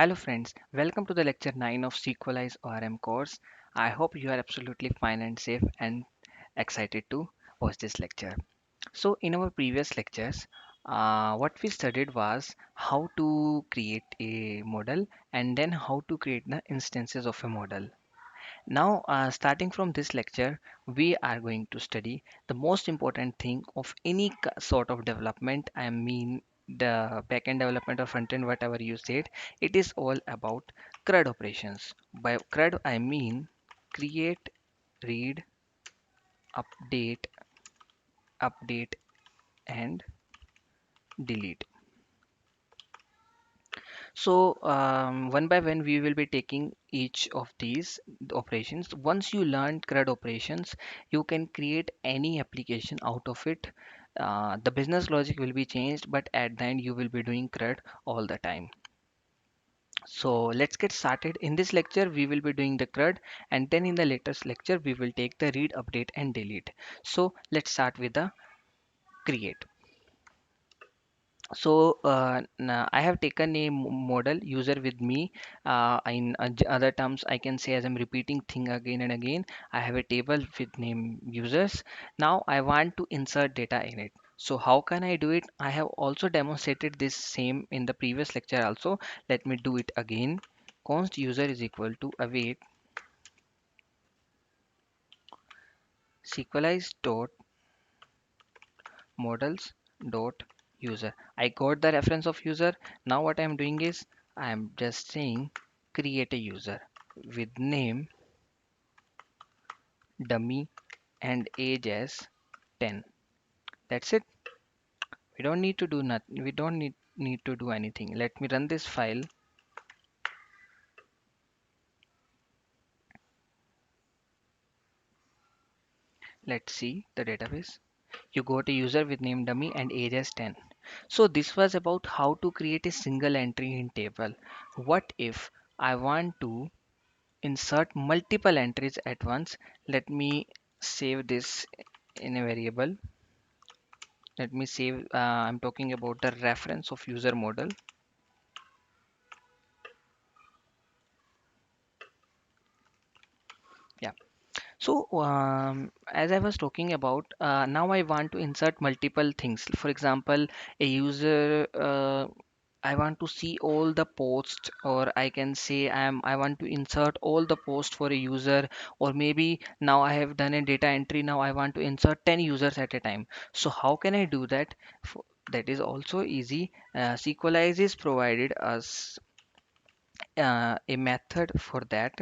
Hello friends, welcome to the lecture 9 of Sequelize ORM course. I hope you are absolutely fine and safe and excited to watch this lecture. So in our previous lectures, what we studied was how to create a model and then how to create the instances of a model. Now, starting from this lecture, we are going to study the most important thing of any sort of development. I mean, the backend development or front end, whatever you said, it is all about CRUD operations. By CRUD, I mean create, read, update, update, and delete. So, one by one, we will be taking each of these operations. Once you learn CRUD operations, you can create any application out of it. The business logic will be changed, but at the end, you will be doing CRUD all the time. So, let's get started. In this lecture, we will be doing the CRUD, and then in the latest lecture, we will take the read, update, and delete. So, let's start with the create. So I have taken a model user with me. In other terms, I can say as I'm repeating thing again and again. I have a table with name users. Now I want to insert data in it. So how can I do it? I have also demonstrated this same in the previous lecture also. Let me do it again. Const user is equal to await sequelize dot models dot user. I got the reference of user. Now what I'm doing is I'm just saying create a user with name dummy and age as 10. That's it. We don't need to do nothing. We don't need to do anything. Let me run this file. Let's see the database. You got a user with name dummy and age as 10. So this was about how to create a single entry in table. What if I want to insert multiple entries at once? Let me save this in a variable. Let me save, I'm talking about the reference of user model. Yeah. So as I was talking about, now I want to insert multiple things. For example, a user, I want to see all the posts, or I can say I want to insert all the posts for a user, or maybe now I have done a data entry. Now I want to insert 10 users at a time. So how can I do that? That is also easy. Sequelize is provided us a method for that.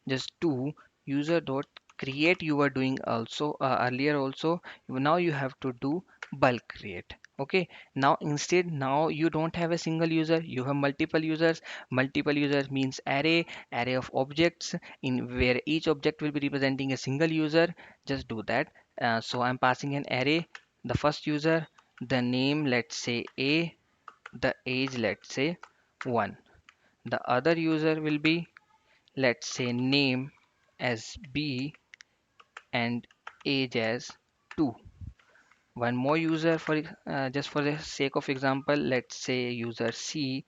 Just do user dot create. You were doing also earlier also. Now you have to do bulk create. Okay, now instead, now you don't have a single user, you have multiple users. Multiple users means array of objects in where each object will be representing a single user. Just do that. So I'm passing an array, the first user, the name, let's say a, the age, let's say 1. The other user will be, let's say, name as B and age as 2. One more user, for just for the sake of example, let's say user C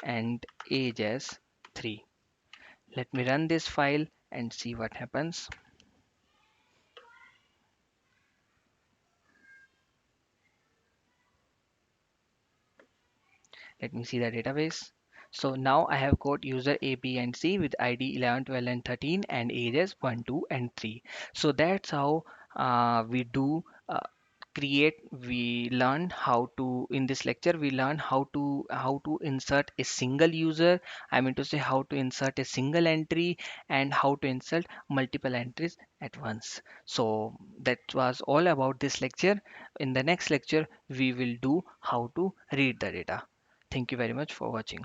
and age as 3. Let me run this file and see what happens. Let me see the database. So now I have got user A, B, and C with ID 11, 12, and 13 and ages 1, 2, and 3. So that's how we do create. We learn how to, in this lecture we learn how to insert a single user. I mean to say how to insert a single entry and how to insert multiple entries at once. So that was all about this lecture. In the next lecture we will do how to read the data. Thank you very much for watching.